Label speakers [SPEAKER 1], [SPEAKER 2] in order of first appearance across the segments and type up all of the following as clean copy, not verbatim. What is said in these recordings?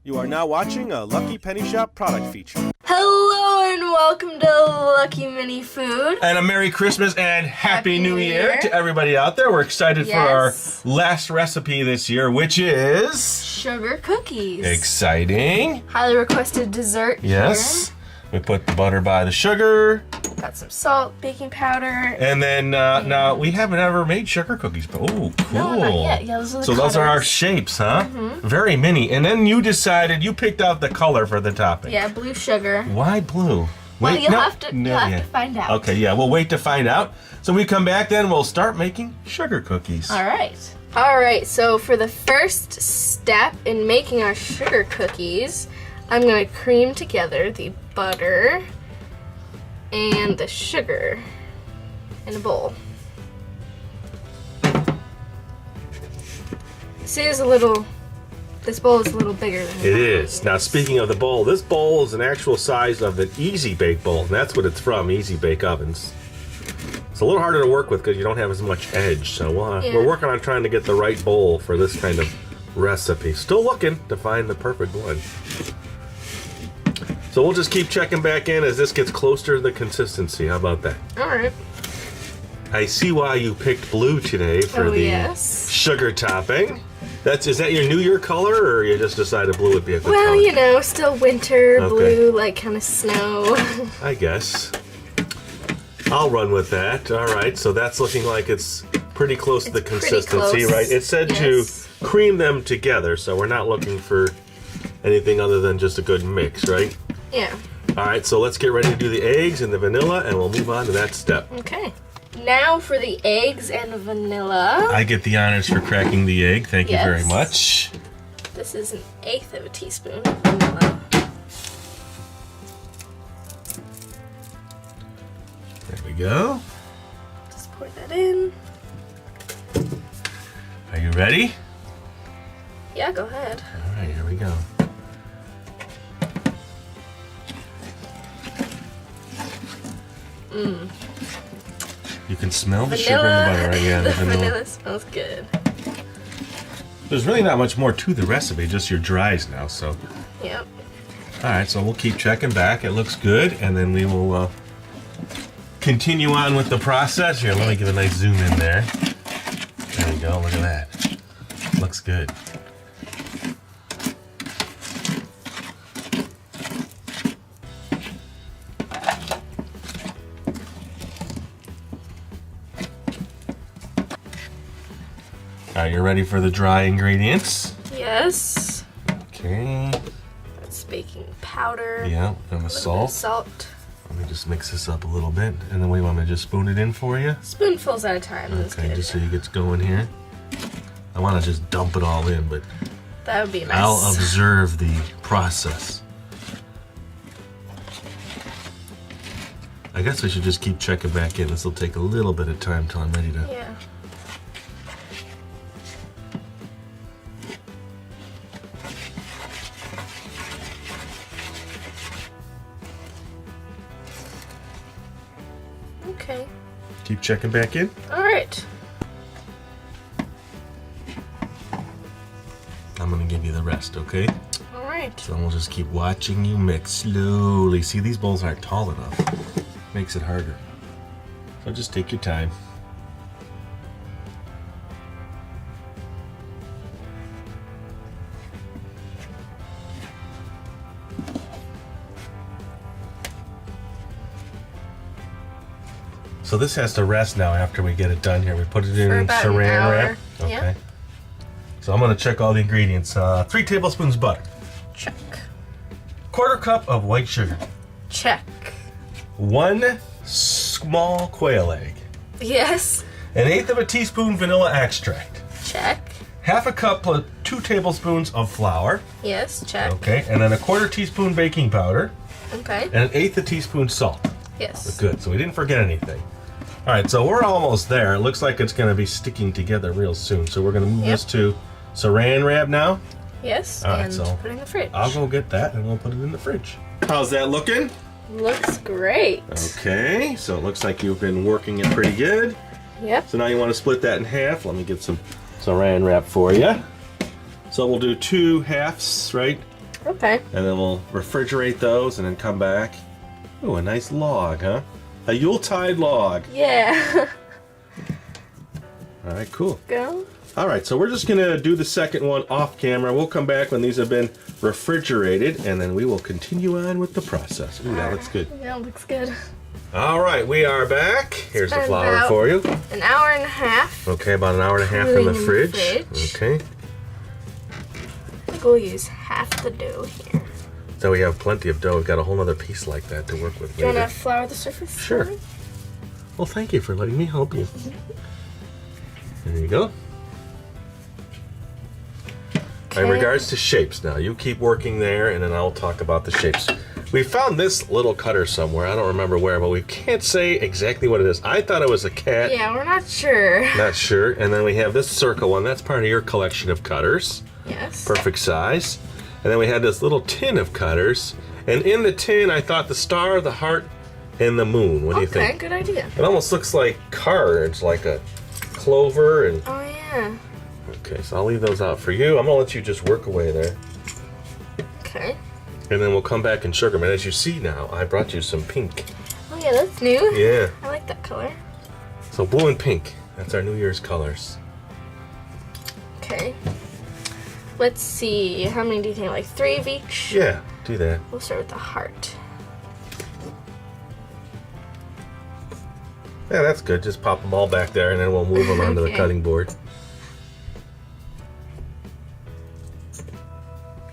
[SPEAKER 1] You are now watching a Lucky Penny Shop product feature.
[SPEAKER 2] Hello and welcome to Lucky Mini Food.
[SPEAKER 3] And a Merry Christmas and Happy New Year to everybody out there. We're excited for our last recipe this year, which is...
[SPEAKER 2] sugar cookies.
[SPEAKER 3] Exciting.
[SPEAKER 2] Highly requested dessert
[SPEAKER 3] Yes. Here. We put the butter by the sugar.
[SPEAKER 2] Got some salt, baking powder.
[SPEAKER 3] And then, now, we haven't ever made sugar cookies, but oh, cool.
[SPEAKER 2] No, not yet. Yeah, those are the
[SPEAKER 3] So those are our shapes, huh? Mm-hmm. Very mini. And then you picked out the color for the topping.
[SPEAKER 2] Yeah, blue sugar.
[SPEAKER 3] Why blue?
[SPEAKER 2] Well, you'll have to find out.
[SPEAKER 3] Okay, yeah, we'll wait to find out. So when we come back then, we'll start making sugar cookies.
[SPEAKER 2] All right, so for the first step in making our sugar cookies, I'm going to cream together the butter and the sugar in a bowl. This bowl is a little bigger than
[SPEAKER 3] it is. Now, speaking of the bowl, this bowl is an actual size of an Easy Bake bowl, and that's what it's from, Easy Bake ovens. It's a little harder to work with because you don't have as much edge, so we're working on trying to get the right bowl for this kind of recipe. Still looking to find the perfect one. So we'll just keep checking back in as this gets closer to the consistency. How about that?
[SPEAKER 2] All right.
[SPEAKER 3] I see why you picked blue today for the sugar topping. Is that your New Year color, or you just decided blue would be a good color?
[SPEAKER 2] Well, you know, still winter, blue, like kind of snow.
[SPEAKER 3] I guess. I'll run with that. All right, so that's looking like it's pretty close to the consistency, right? It said to cream them together, so we're not looking for anything other than just a good mix, right?
[SPEAKER 2] Yeah.
[SPEAKER 3] All right, so let's get ready to do the eggs and the vanilla, and we'll move on to that step.
[SPEAKER 2] Okay. Now for the eggs and vanilla.
[SPEAKER 3] I get the honors for cracking the egg. Thank you very much.
[SPEAKER 2] This is 1/8 of a teaspoon of vanilla.
[SPEAKER 3] There we go.
[SPEAKER 2] Just pour that in.
[SPEAKER 3] Are you ready?
[SPEAKER 2] Yeah, go ahead.
[SPEAKER 3] All right, here we go. You can smell the sugar and the butter, right? Yeah,
[SPEAKER 2] the vanilla smells good.
[SPEAKER 3] There's really not much more to the recipe, just your dries now, so.
[SPEAKER 2] Yep.
[SPEAKER 3] All right, so we'll keep checking back. It looks good, and then we will continue on with the process. Here, let me give a nice zoom in there. There we go, look at that. Looks good. All right, you're ready for the dry ingredients?
[SPEAKER 2] Yes.
[SPEAKER 3] Okay.
[SPEAKER 2] That's baking powder.
[SPEAKER 3] Yeah, and the salt.
[SPEAKER 2] Salt.
[SPEAKER 3] Let me just mix this up a little bit. And then we want to just spoon it in for you?
[SPEAKER 2] Spoonfuls at a time.
[SPEAKER 3] Okay, just so you get going here. I want to just dump it all in, but
[SPEAKER 2] that would be a mess.
[SPEAKER 3] I'll observe the process. I guess we should just keep checking back in. This will take a little bit of time till I'm ready to...
[SPEAKER 2] Yeah. Okay.
[SPEAKER 3] Keep checking back in?
[SPEAKER 2] All right.
[SPEAKER 3] I'm going to give you the rest, okay?
[SPEAKER 2] All right.
[SPEAKER 3] So we'll just keep watching you mix slowly. See, these bowls aren't tall enough. Makes it harder. So just take your time. So this has to rest now after we get it done here. We put it in saran wrap. Okay.
[SPEAKER 2] Yep.
[SPEAKER 3] So I'm going to check all the ingredients. 3 tablespoons butter.
[SPEAKER 2] Check.
[SPEAKER 3] 1/4 cup of white sugar.
[SPEAKER 2] Check.
[SPEAKER 3] 1 small quail egg.
[SPEAKER 2] Yes.
[SPEAKER 3] 1/8 of a teaspoon vanilla extract.
[SPEAKER 2] Check.
[SPEAKER 3] 1/2 cup plus 2 tablespoons of flour.
[SPEAKER 2] Yes, check.
[SPEAKER 3] Okay, and then 1/4 teaspoon baking powder.
[SPEAKER 2] Okay.
[SPEAKER 3] And 1/8 a teaspoon salt.
[SPEAKER 2] Yes.
[SPEAKER 3] Good, so we didn't forget anything. All right, so we're almost there. It looks like it's going to be sticking together real soon. So we're going to move this to saran wrap now.
[SPEAKER 2] Yes,
[SPEAKER 3] all right,
[SPEAKER 2] and
[SPEAKER 3] so
[SPEAKER 2] put it in the fridge.
[SPEAKER 3] I'll go get that and we'll put it in the fridge. How's that looking?
[SPEAKER 2] Looks great.
[SPEAKER 3] Okay, so it looks like you've been working it pretty good.
[SPEAKER 2] Yep.
[SPEAKER 3] So now you want to split that in half. Let me get some saran wrap for you. So we'll do 2 halves, right?
[SPEAKER 2] Okay.
[SPEAKER 3] And then we'll refrigerate those and then come back. Ooh, a nice log, huh? A Yuletide log.
[SPEAKER 2] Yeah.
[SPEAKER 3] All right, cool.
[SPEAKER 2] Go.
[SPEAKER 3] All right, so we're just gonna do the second one off camera. We'll come back when these have been refrigerated, and then we will continue on with the process. Ooh, that looks good.
[SPEAKER 2] Yeah, it looks good.
[SPEAKER 3] All right, we are back. Here's the
[SPEAKER 2] Been
[SPEAKER 3] flour
[SPEAKER 2] about
[SPEAKER 3] for you.
[SPEAKER 2] An hour and a half.
[SPEAKER 3] Okay, about an hour and a half in
[SPEAKER 2] Cooling
[SPEAKER 3] the
[SPEAKER 2] in the
[SPEAKER 3] fridge.
[SPEAKER 2] fridge.
[SPEAKER 3] Okay.
[SPEAKER 2] I think we'll use half the dough here.
[SPEAKER 3] So we have plenty of dough. We've got a whole other piece like that to work with
[SPEAKER 2] Do you
[SPEAKER 3] later.
[SPEAKER 2] want to flour the surface?
[SPEAKER 3] Sure.
[SPEAKER 2] for me?
[SPEAKER 3] Well, thank you for letting me help you. There you go. In
[SPEAKER 2] Okay.
[SPEAKER 3] regards to shapes now, you keep working there and then I'll talk about the shapes. We found this little cutter somewhere. I don't remember where, but we can't say exactly what it is. I thought it was a cat.
[SPEAKER 2] Yeah, we're not sure.
[SPEAKER 3] Not sure. And then we have this circle one. That's part of your collection of cutters.
[SPEAKER 2] Yes.
[SPEAKER 3] Perfect size. And then we had this little tin of cutters. And in the tin, I thought the star, the heart, and the moon. What do you
[SPEAKER 2] Okay,
[SPEAKER 3] think?
[SPEAKER 2] good idea.
[SPEAKER 3] It almost looks like cards, like a clover and...
[SPEAKER 2] Oh, yeah.
[SPEAKER 3] Okay, so I'll leave those out for you. I'm gonna let you just work away there.
[SPEAKER 2] Okay.
[SPEAKER 3] And then we'll come back and sugar them. And as you see now, I brought you some pink.
[SPEAKER 2] Oh, yeah, that's new.
[SPEAKER 3] Yeah.
[SPEAKER 2] I like that color.
[SPEAKER 3] So blue and pink. That's our New Year's colors.
[SPEAKER 2] Okay. Let's see. How many do you think? Like 3 of each?
[SPEAKER 3] Yeah, do that.
[SPEAKER 2] We'll start with the heart.
[SPEAKER 3] Yeah, that's good. Just pop them all back there and then we'll move them onto the
[SPEAKER 2] Okay.
[SPEAKER 3] cutting board.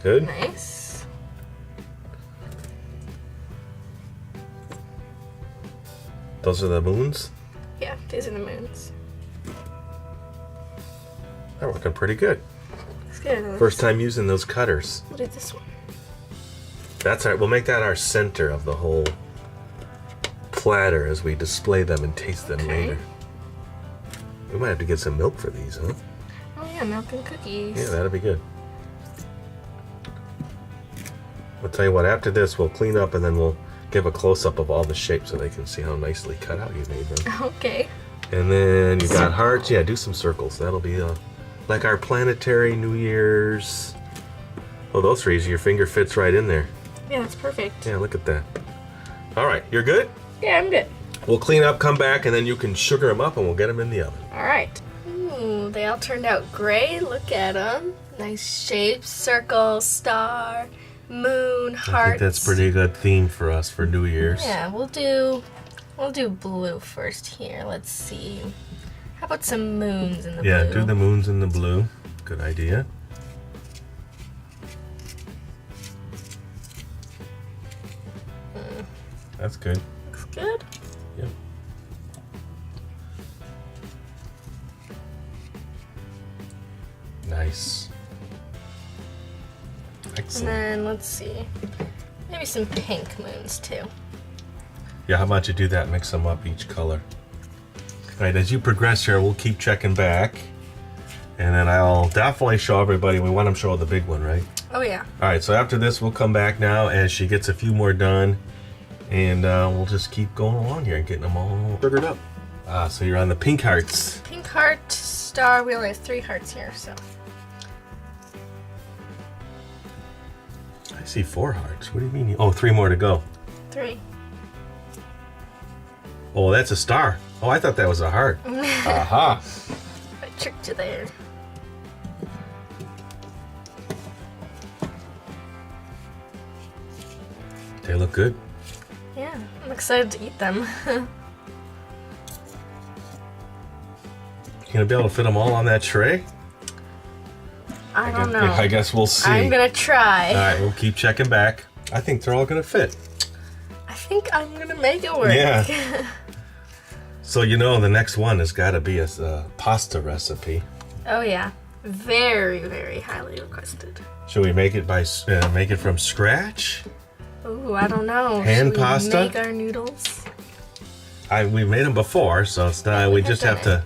[SPEAKER 3] Good?
[SPEAKER 2] Nice.
[SPEAKER 3] Those are the moons?
[SPEAKER 2] Yeah, these are the moons.
[SPEAKER 3] They're working pretty good.
[SPEAKER 2] It's good.
[SPEAKER 3] First time using those cutters.
[SPEAKER 2] We'll do this one.
[SPEAKER 3] That's our, we'll make that our center of the whole platter as we display them and taste them
[SPEAKER 2] Okay.
[SPEAKER 3] later. We might have to get some milk for these, huh?
[SPEAKER 2] Oh, yeah, milk and cookies.
[SPEAKER 3] Yeah, that'll be good. I'll tell you what, after this we'll clean up and then we'll give a close-up of all the shapes so they can see how nicely cut out you made them.
[SPEAKER 2] Okay.
[SPEAKER 3] And then you got hearts. Yeah, do some circles. That'll be like our planetary New Year's. Oh, those are easy. Your finger fits right in there.
[SPEAKER 2] Yeah, that's perfect.
[SPEAKER 3] Yeah, look at that. All right, you're good?
[SPEAKER 2] Yeah, I'm good.
[SPEAKER 3] We'll clean up, come back, and then you can sugar them up and we'll get them in the oven.
[SPEAKER 2] All right. Ooh, they all turned out great. Look at them. Nice shapes. Circle, star, moon, hearts.
[SPEAKER 3] I think that's pretty good theme for us for New Year's.
[SPEAKER 2] Yeah, we'll do blue first here. Let's see. How about some moons in the
[SPEAKER 3] Yeah,
[SPEAKER 2] blue?
[SPEAKER 3] do the moons in the blue. Good idea. That's good.
[SPEAKER 2] Looks good.
[SPEAKER 3] Yep. Nice.
[SPEAKER 2] And
[SPEAKER 3] Excellent.
[SPEAKER 2] then let's see. Maybe some pink moons too.
[SPEAKER 3] Yeah, how about you do that? Mix them up each color. All right, as you progress here, we'll keep checking back. And then I'll definitely show everybody. We want them to show the big one, right?
[SPEAKER 2] Oh yeah.
[SPEAKER 3] All right, so after this, we'll come back now as she gets a few more done. And we'll just keep going along here and getting them all sugared up. Ah, so you're on the pink hearts.
[SPEAKER 2] Pink heart, star. We only have 3 hearts here, so.
[SPEAKER 3] I see 4 hearts. What do you mean? Oh, 3 more to go.
[SPEAKER 2] 3.
[SPEAKER 3] Oh, that's a star. Oh, I thought that was a heart. Aha.
[SPEAKER 2] I tricked you there.
[SPEAKER 3] They look good.
[SPEAKER 2] Yeah, I'm excited to eat them.
[SPEAKER 3] You gonna be able to fit them all on that tray?
[SPEAKER 2] I don't know.
[SPEAKER 3] I guess we'll see.
[SPEAKER 2] I'm gonna try.
[SPEAKER 3] All right, we'll keep checking back. I think they're all gonna fit.
[SPEAKER 2] I think I'm gonna make it work.
[SPEAKER 3] Yeah. So you know the next one has got to be a pasta recipe.
[SPEAKER 2] Oh yeah, very, very highly requested.
[SPEAKER 3] Should we make it make it from scratch?
[SPEAKER 2] Ooh, I don't know.
[SPEAKER 3] Hand
[SPEAKER 2] Should we
[SPEAKER 3] pasta?
[SPEAKER 2] Make our noodles.
[SPEAKER 3] We made them before, so it's not. We
[SPEAKER 2] I've
[SPEAKER 3] just
[SPEAKER 2] done
[SPEAKER 3] have to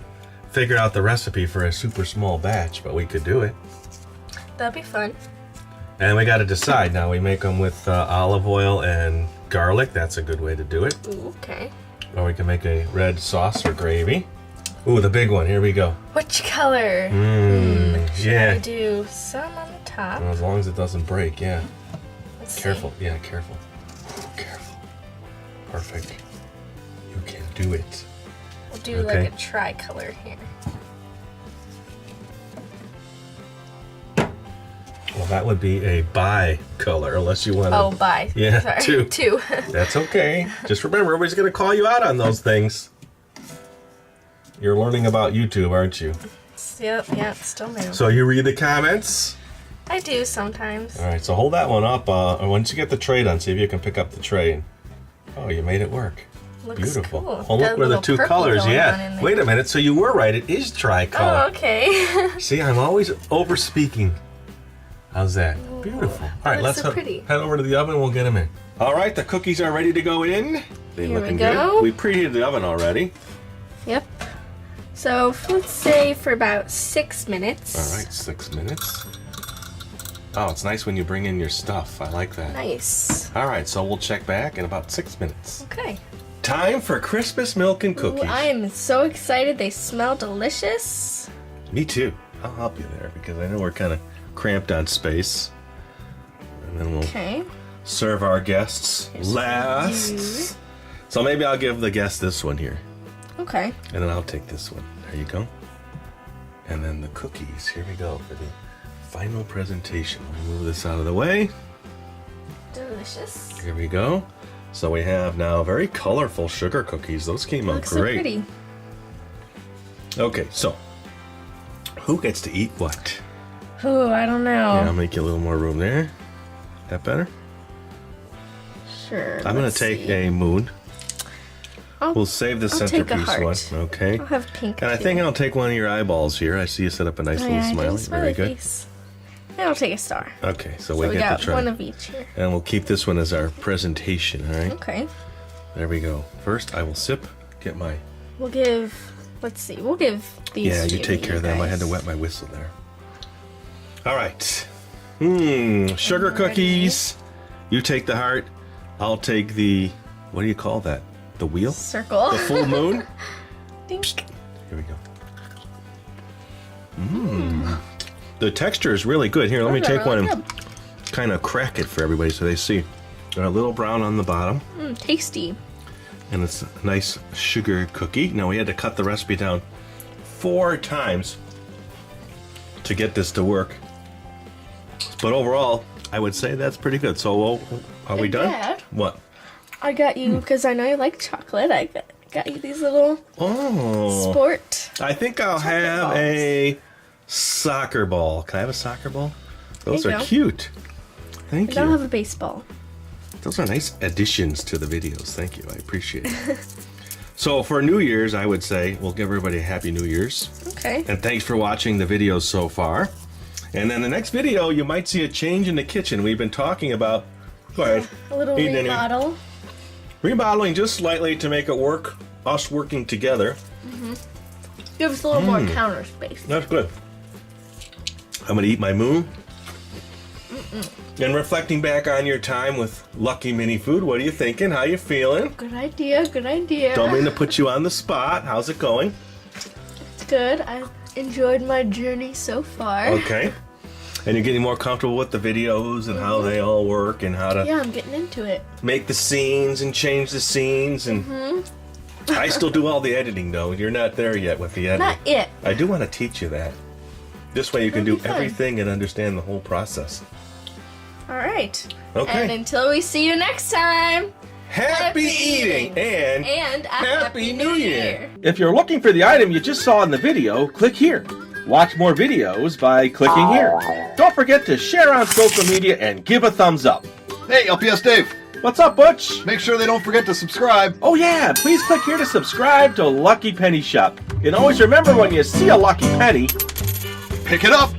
[SPEAKER 3] figure out the recipe for a super small batch, but we could do it.
[SPEAKER 2] That'd be fun.
[SPEAKER 3] And we got to decide now. We make them with olive oil and garlic. That's a good way to do it.
[SPEAKER 2] Ooh, okay.
[SPEAKER 3] Or we can make a red sauce or gravy. Ooh, the big one. Here we go.
[SPEAKER 2] Which color? Should
[SPEAKER 3] yeah.
[SPEAKER 2] I do some on the top?
[SPEAKER 3] As long as it doesn't break, yeah. Careful. Yeah, careful. Careful. Perfect. You can do it.
[SPEAKER 2] We'll do like a tricolor here.
[SPEAKER 3] Well, that would be a bi-color, unless you want to...
[SPEAKER 2] Oh, bi.
[SPEAKER 3] Yeah,
[SPEAKER 2] sorry. Two.
[SPEAKER 3] That's okay. Just remember, everybody's going to call you out on those things. You're learning about YouTube, aren't you?
[SPEAKER 2] Yep, still new.
[SPEAKER 3] So you read the comments?
[SPEAKER 2] I do sometimes.
[SPEAKER 3] All right, so hold that one up. Once you get the tray done, see if you can pick up the tray. Oh, you made it work.
[SPEAKER 2] Looks
[SPEAKER 3] Beautiful.
[SPEAKER 2] cool.
[SPEAKER 3] Oh, look where the two colors. Yeah. Wait a minute. So you were right. It is tricolor.
[SPEAKER 2] Oh, okay.
[SPEAKER 3] See, I'm always over speaking. How's that? Beautiful. All right, let's head over to the oven. We'll get them in. All right, the cookies are ready to go in. They're looking good. We preheated the oven already.
[SPEAKER 2] Yep. So let's say for about 6 minutes.
[SPEAKER 3] All right, 6 minutes. Oh, it's nice when you bring in your stuff. I like that.
[SPEAKER 2] Nice.
[SPEAKER 3] All right, so we'll check back in about 6 minutes.
[SPEAKER 2] Okay.
[SPEAKER 3] Time for Christmas milk and cookies.
[SPEAKER 2] Ooh, I am so excited. They smell delicious.
[SPEAKER 3] Me too. I'll help you there because I know we're kind of cramped on space. And then we'll serve our guests last. So maybe I'll give the guest this one here.
[SPEAKER 2] Okay.
[SPEAKER 3] And then I'll take this one. There you go. And then the cookies. Here we go for the final presentation. We'll move this out of the way.
[SPEAKER 2] Delicious.
[SPEAKER 3] Here we go. So we have now very colorful sugar cookies. Those came out great.
[SPEAKER 2] So pretty.
[SPEAKER 3] Okay, so who gets to eat what?
[SPEAKER 2] Oh, I don't know.
[SPEAKER 3] Yeah, I'll make you a little more room there. That better?
[SPEAKER 2] Sure.
[SPEAKER 3] I'm going to take a moon. We'll save the centerpiece one. Okay.
[SPEAKER 2] I'll have pink.
[SPEAKER 3] And I think I'll take one of your eyeballs here. I see you set up a nice little smiley. Very good.
[SPEAKER 2] And I'll take a star.
[SPEAKER 3] Okay, so we get to try.
[SPEAKER 2] One of each here.
[SPEAKER 3] And we'll keep this one as our presentation, all right?
[SPEAKER 2] Okay.
[SPEAKER 3] There we go. First, I will sip. Get my...
[SPEAKER 2] We'll give... Let's see. We'll give these
[SPEAKER 3] Yeah, you take care of them. I had to wet my whistle there. All right. Sugar cookies. You take the heart. I'll take the... What do you call that? The wheel?
[SPEAKER 2] Circle.
[SPEAKER 3] The full moon?
[SPEAKER 2] Dink.
[SPEAKER 3] Here we go. The texture is really good. Here, let me take one and kind of crack it for everybody so they see. They're a little brown on the bottom.
[SPEAKER 2] Tasty.
[SPEAKER 3] And it's a nice sugar cookie. Now, we had to cut the recipe down 4 times to get this to work. But overall, I would say that's pretty good. So, are we done?
[SPEAKER 2] Dad,
[SPEAKER 3] what?
[SPEAKER 2] I got you, because I know you like chocolate, I got you these little sport.
[SPEAKER 3] I think I'll have a soccer ball. Can I have a soccer ball? Those are cute. Thank you.
[SPEAKER 2] I'll have a baseball.
[SPEAKER 3] Those are nice additions to the videos. Thank you. I appreciate it. So for New Year's, I would say we'll give everybody a Happy New Year's.
[SPEAKER 2] Okay.
[SPEAKER 3] And thanks for watching the videos so far. And then the next video, you might see a change in the kitchen. We've been talking about... Go ahead.
[SPEAKER 2] A little remodel.
[SPEAKER 3] Remodeling just slightly to make it work. Us working together.
[SPEAKER 2] Give us a little more counter space.
[SPEAKER 3] That's good. I'm going to eat my moon. And reflecting back on your time with Lucky Mini Food, what are you thinking? How you feeling?
[SPEAKER 2] Good idea, good idea.
[SPEAKER 3] Don't mean to put you on the spot. How's it going?
[SPEAKER 2] It's good. I've enjoyed my journey so far.
[SPEAKER 3] Okay. And you're getting more comfortable with the videos and how they all work and how to...
[SPEAKER 2] Yeah, I'm getting into it.
[SPEAKER 3] Make the scenes and change the scenes and... I still do all the editing, though. You're not there yet with the editing.
[SPEAKER 2] Not yet.
[SPEAKER 3] I do want to teach you that. This way you can do everything and understand the whole process.
[SPEAKER 2] All right.
[SPEAKER 3] Okay.
[SPEAKER 2] And until we see you next time,
[SPEAKER 3] happy eating and
[SPEAKER 2] a Happy New Year.
[SPEAKER 4] If you're looking for the item you just saw in the video, click here. Watch more videos by clicking here. Don't forget to share on social media and give a thumbs up.
[SPEAKER 5] Hey, LPS-Dave.
[SPEAKER 4] What's up, Butch?
[SPEAKER 5] Make sure they don't forget to subscribe.
[SPEAKER 4] Oh yeah, please click here to subscribe to Lucky Penny Shop. And always remember, when you see a lucky penny,
[SPEAKER 5] Pick it up.